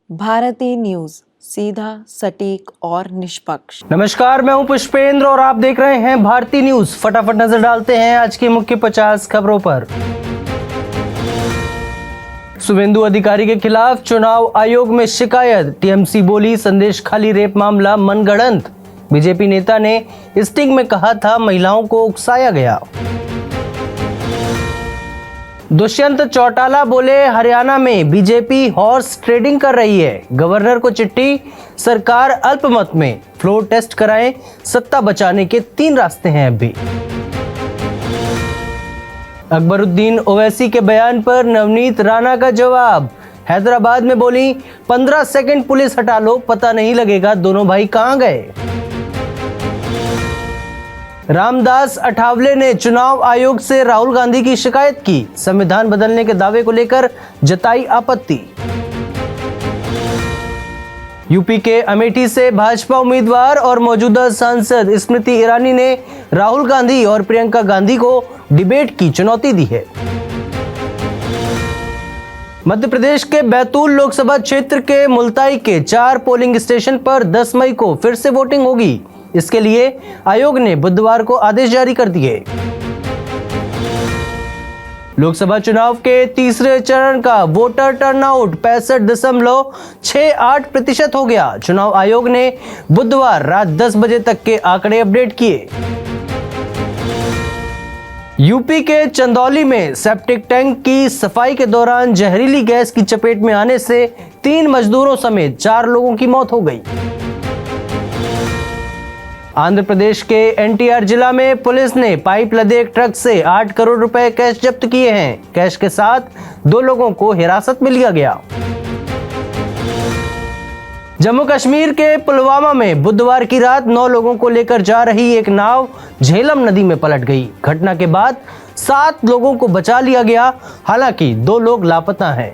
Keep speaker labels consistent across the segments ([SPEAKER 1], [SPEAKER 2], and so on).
[SPEAKER 1] Bharti news, सीधा, सटीक और निष्पक्ष।
[SPEAKER 2] नमस्कार, मैं हूं पुष्पेंद्र और आप देख रहे हैं भारती न्यूज। फटाफट नजर डालते हैं आज की मुख्य 50 खबरों पर। शुभेंदु अधिकारी के खिलाफ चुनाव आयोग में शिकायत। टीएमसी बोली संदेश खाली रेप मामला मनगढ़ंत। बीजेपी नेता ने स्टिंग में कहा था महिलाओं को उकसाया गया। दुष्यंत चौटाला बोले हरियाणा में बीजेपी हॉर्स ट्रेडिंग कर रही है। गवर्नर को चिट्ठी, सरकार अल्पमत में, फ्लोर टेस्ट कराएं, सत्ता बचाने के 3 रास्ते हैं अब भी। अकबरुद्दीन ओवैसी के बयान पर नवनीत राणा का जवाब। हैदराबाद में बोली 15 सेकंड पुलिस हटा लो, पता नहीं लगेगा दोनों भाई कहां गए। रामदास अठावले ने चुनाव आयोग से राहुल गांधी की शिकायत की। संविधान बदलने के दावे को लेकर जताई आपत्ति। यूपी के अमेठी से भाजपा उम्मीदवार और मौजूदा सांसद स्मृति ईरानी ने राहुल गांधी और प्रियंका गांधी को डिबेट की चुनौती दी है। मध्य प्रदेश के बैतूल लोकसभा क्षेत्र के मुल्ताई के 4 पोलिंग स्टेशन पर 10 मई को फिर से वोटिंग होगी। इसके लिए आयोग ने बुधवार को आदेश जारी कर दिए। लोकसभा चुनाव के तीसरे चरण का वोटर टर्नआउट 65.68% हो गया। चुनाव आयोग ने बुधवार रात 10 बजे तक के आंकड़े अपडेट किए। यूपी के चंदौली में सेप्टिक टैंक की सफाई के दौरान जहरीली गैस की चपेट में आने से 3 मजदूरों समेत 4 लोगों की मौत हो गई। आंध्र प्रदेश के एनटीआर जिला में पुलिस ने पाइप लदे एक ट्रक से 8 करोड़ रुपए कैश जब्त किए हैं। कैश के साथ 2 लोगों को हिरासत में लिया गया। जम्मू कश्मीर के पुलवामा में बुधवार की रात 9 लोगों को लेकर जा रही एक नाव झेलम नदी में पलट गई। घटना के बाद 7 लोगों को बचा लिया गया, हालांकि 2 लोग लापता हैं।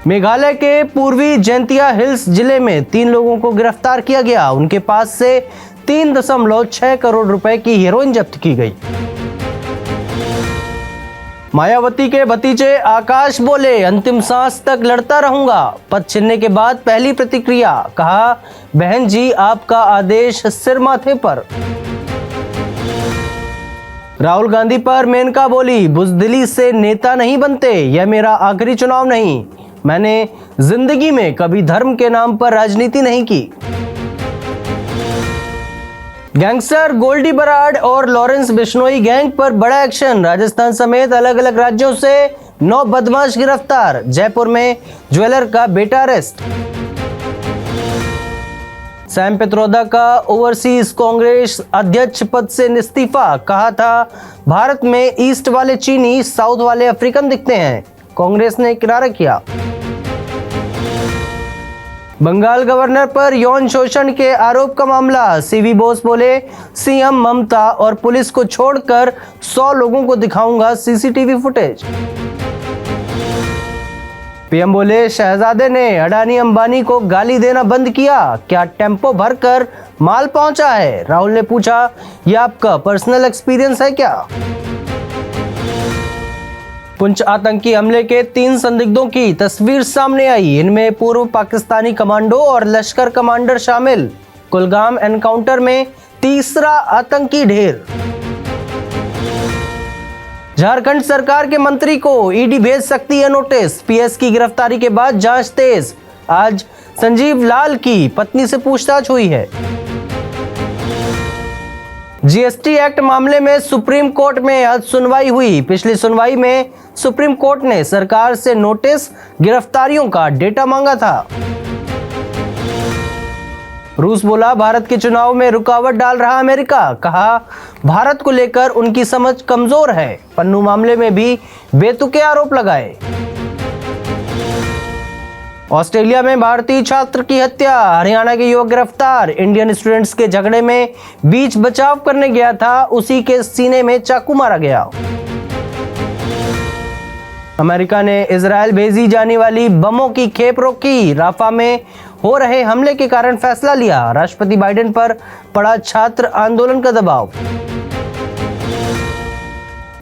[SPEAKER 2] मेघालय के पूर्वी जैंतिया हिल्स जिले में 3 लोगों को गिरफ्तार किया गया। उनके पास से 3.6 करोड़ रुपए की हेरोइन जब्त की गई। मायावती के भतीजे आकाश बोले अंतिम सांस तक लड़ता रहूंगा। पद छिनने के बाद पहली प्रतिक्रिया, कहा बहन जी आपका आदेश सिर माथे पर। राहुल गांधी पर मेनका बोली बुजदिली से नेता नहीं बनते, यह मेरा आखिरी चुनाव नहीं। मैंने जिंदगी में कभी धर्म के नाम पर राजनीति नहीं की। गैंगस्टर गोल्डी बराड़ और लॉरेंस बिश्नोई गैंग पर बड़ा एक्शन। राजस्थान समेत अलग अलग राज्यों से 9 बदमाश गिरफ्तार। जयपुर में ज्वेलर का बेटा अरेस्ट। सैम पित्रोदा का ओवरसीज कांग्रेस अध्यक्ष पद से इस्तीफा। कहा था भारत में ईस्ट वाले चीनी, साउथ वाले अफ्रीकन दिखते हैं। कांग्रेस ने किनारा किया। बंगाल गवर्नर पर यौन शोषण के आरोप का मामला। सीवी बोस बोले सीएम ममता और पुलिस को छोड़कर 100 लोगों को दिखाऊंगा सीसीटीवी फुटेज। पीएम बोले शहजादे ने अडानी अंबानी को गाली देना बंद किया, क्या टेम्पो भरकर माल पहुंचा है। राहुल ने पूछा यह आपका पर्सनल एक्सपीरियंस है क्या। पुंछ आतंकी हमले के 3 संदिग्धों की तस्वीर सामने आई। इनमें पूर्व पाकिस्तानी कमांडो और लश्कर कमांडर शामिल। कुलगाम एनकाउंटर में तीसरा आतंकी ढेर। झारखंड सरकार के मंत्री को ईडी भेज सकती है नोटिस। पीएस की गिरफ्तारी के बाद जांच तेज। आज संजीव लाल की पत्नी से पूछताछ हुई है। जीएसटी एक्ट मामले में सुप्रीम कोर्ट में आज सुनवाई हुई। पिछली सुनवाई में सुप्रीम कोर्ट ने सरकार से नोटिस, गिरफ्तारियों का डेटा मांगा था। रूस बोला भारत के चुनाव में रुकावट डाल रहा अमेरिका। कहा भारत को लेकर उनकी समझ कमजोर है। पन्नू मामले में भी बेतुके आरोप लगाए। ऑस्ट्रेलिया में भारतीय छात्र की हत्या। हरियाणा के युवक गिरफ्तार। इंडियन स्टूडेंट्स के झगड़े में बीच बचाव करने गया था, उसी के सीने में चाकू मारा गया। अमेरिका ने इजरायल भेजी जाने वाली बमों की खेप रोकी। राफा में हो रहे हमले के कारण फैसला लिया। राष्ट्रपति बाइडेन पर पड़ा छात्र आंदोलन का दबाव।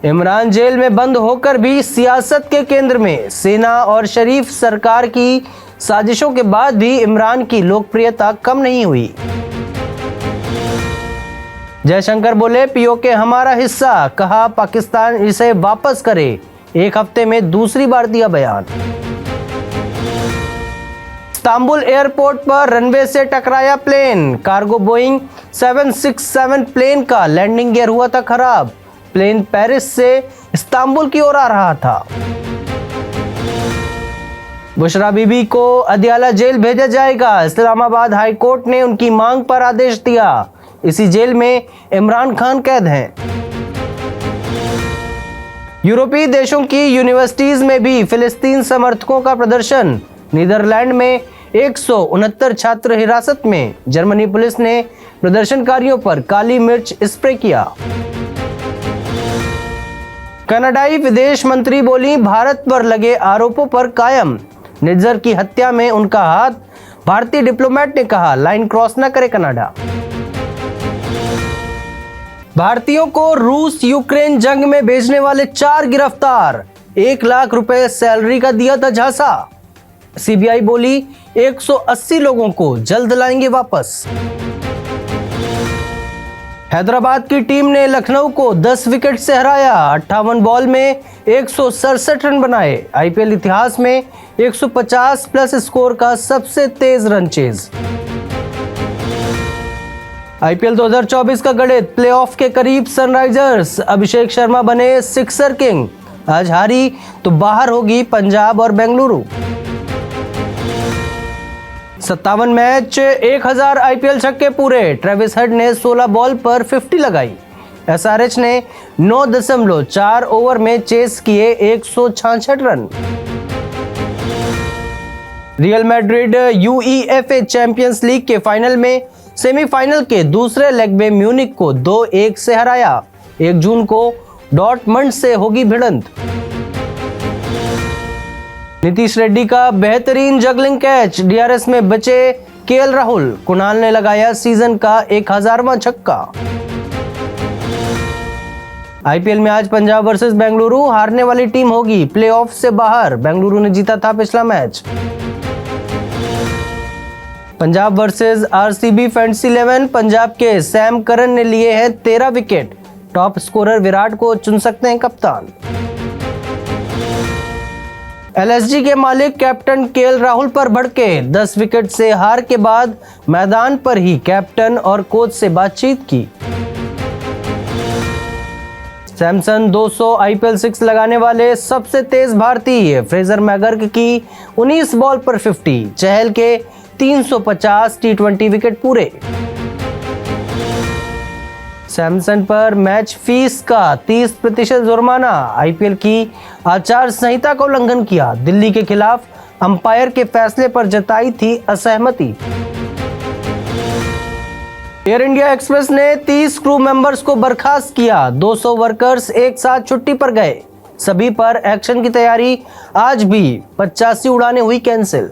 [SPEAKER 2] इमरान जेल में बंद होकर भी सियासत के केंद्र में। सेना और शरीफ सरकार की साजिशों के बाद भी इमरान की लोकप्रियता कम नहीं हुई। जयशंकर बोले पीओके हमारा हिस्सा, कहा पाकिस्तान इसे वापस करे। एक हफ्ते में दूसरी बार दिया बयान। इस्तांबुल एयरपोर्ट पर रनवे से टकराया प्लेन। कार्गो बोइंग 767 प्लेन का लैंडिंग गियर हुआ था खराब। प्लेन पेरिस से इस्तांबुल की ओर आ रहा था। बुशरा बीबी को अदियाला जेल भेजा जाएगा। इस्लामाबाद हाई कोर्ट ने उनकी मांग पर आदेश दिया। इसी जेल में इमरान खान कैद हैं। यूरोपीय देशों की यूनिवर्सिटीज में भी फिलिस्तीन समर्थकों का प्रदर्शन। नीदरलैंड में 169 छात्र हिरासत में। जर्मनी पुलिस ने प्रदर्शनकारियों पर काली मिर्च स्प्रे किया। कनाडाई विदेश मंत्री बोली भारत पर लगे आरोपों पर कायम। निज्जर की हत्या में उनका हाथ। भारतीय डिप्लोमेट ने कहा लाइन क्रॉस न करे कनाडा। भारतीयों को रूस यूक्रेन जंग में भेजने वाले 4 गिरफ्तार। 1 लाख रुपए सैलरी का दिया था झांसा। सीबीआई बोली 180 लोगों को जल्द लाएंगे वापस। हैदराबाद की टीम ने लखनऊ को 10 विकेट से हराया। 58 बॉल में 167 रन बनाए। आईपीएल इतिहास में 150 प्लस स्कोर का सबसे तेज रन चेज। आईपीएल 2024 का गणित प्लेऑफ के करीब सनराइजर्स। अभिषेक शर्मा बने सिक्सर किंग। आज हारी तो बाहर होगी पंजाब और बेंगलुरु। 57 मैच 1000 आईपीएल छक्के पूरे। ट्रेविस हेड ने 16 बॉल पर 50 लगाई। एसआरएच ने 9.4 ओवर में चेस किए 166 run. Real Madrid UEFA champions league के फाइनल में सेमीफाइनल के दूसरे लेग में म्यूनिक को 2-1 से हराया। 1 जून को डॉर्टमंड से होगी भिड़ंत। नीतीश रेड्डी का बेहतरीन जगलिंग कैच। डीआरएस में बचे केएल राहुल। कुणाल ने लगाया सीजन का 1000वां छक्का। आईपीएल में आज पंजाब वर्सेस बेंगलुरु। हारने वाली टीम होगी प्लेऑफ से बाहर। बेंगलुरु ने जीता था पिछला match. Punjab versus RCB fantasy 11। Punjab के सैम करन ने लिए हैं 13 विकेट। टॉप स्कोरर विराट को चुन सकते हैं कप्तान। एलएसजी के मालिक कैप्टन केएल राहुल पर भड़के। 10 विकेट से हार के बाद मैदान पर ही कैप्टन और कोच से बातचीत की। सैमसन 200 आईपीएल 6 लगाने वाले सबसे तेज भारतीय। फ्रेजर मैगर्क की 19 बॉल पर 50। चहल के 350 टी20 विकेट पूरे। सैमसन पर मैच फीस का 30% जुर्माना। आईपीएल की आचार संहिता का उल्लंघन किया। दिल्ली के खिलाफ अंपायर के फैसले पर जताई थी असहमति। एयर इंडिया एक्सप्रेस ने 30 क्रू मेंबर्स को बर्खास्त किया। 200 वर्कर्स एक साथ छुट्टी पर गए। सभी पर एक्शन की तैयारी। आज भी 85 उड़ानें हुई कैंसिल।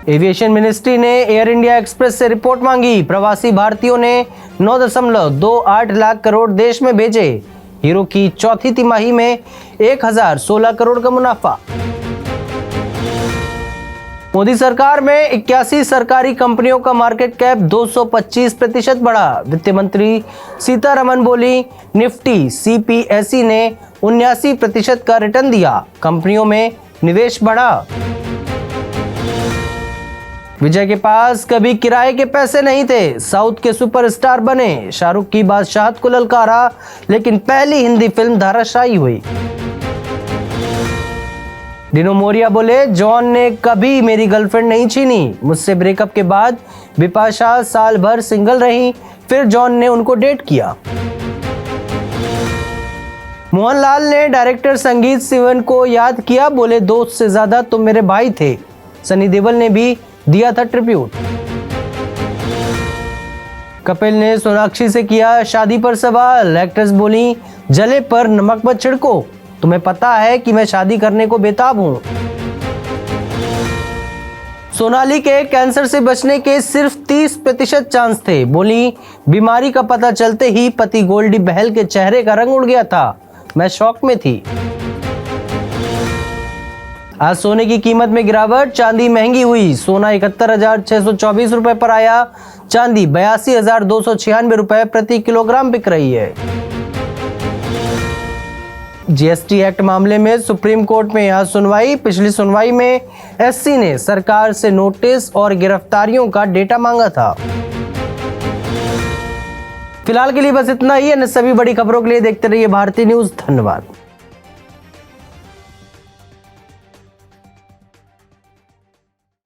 [SPEAKER 2] एविएशन मिनिस्ट्री ने एयर इंडिया एक्सप्रेस से रिपोर्ट मांगी। प्रवासी भारतीयों ने 9.28 लाख करोड़ देश में भेजे। हीरो की चौथी तिमाही में 1016 करोड़ का मुनाफा। मोदी सरकार में 81 सरकारी कंपनियों का मार्केट कैप 225% बढ़ा। वित्त मंत्री सीतारमन बोली निफ्टी सीपीएसई ने 79% का रिटर्न दिया। कंपनियों में निवेश बढ़ा। विजय के पास कभी किराए के पैसे नहीं थे। साउथ के सुपरस्टार बने। शाहरुख की बादशाहत को ललकारा, लेकिन पहली हिंदी फिल्म धाराशायी हुई। डिनो मोरिया बोले जॉन ने कभी मेरी गर्लफ्रेंड नहीं छीनी। मुझसे ब्रेकअप के बाद बिपाशा साल भर सिंगल रही, फिर जॉन ने उनको डेट किया। मोहनलाल ने डायरेक्टर संगीत सिवन को याद किया। बोले दोस्त से ज्यादा तुम मेरे भाई थे। सनी देओल ने भी दिया था ट्रिब्यूट। कपिल ने सोनाक्षी से किया शादी पर सवाल। एक्ट्रेस बोली जले पर नमक मत छिड़को, तुम्हें पता है कि मैं शादी करने को बेताब हूं। सोनाली के कैंसर से बचने के सिर्फ 30% चांस थे। बोली, बीमारी का पता चलते ही पति गोल्डी बहल के चेहरे का रंग उड़ गया था, मैं शॉक में थी। आज सोने की कीमत में गिरावट, चांदी महंगी हुई। सोना 71,624 रुपए पर आया, चांदी 82,296 रुपए प्रति किलोग्राम बिक रही है। जीएसटी एक्ट मामले में सुप्रीम कोर्ट में आज सुनवाई। पिछली सुनवाई में एससी ने सरकार से नोटिस और गिरफ्तारियों का डेटा मांगा था। फिलहाल के लिए बस इतना ही। अन्य सभी बड़ी खबरों के लिए देखते रहिए भारतीय न्यूज। धन्यवाद।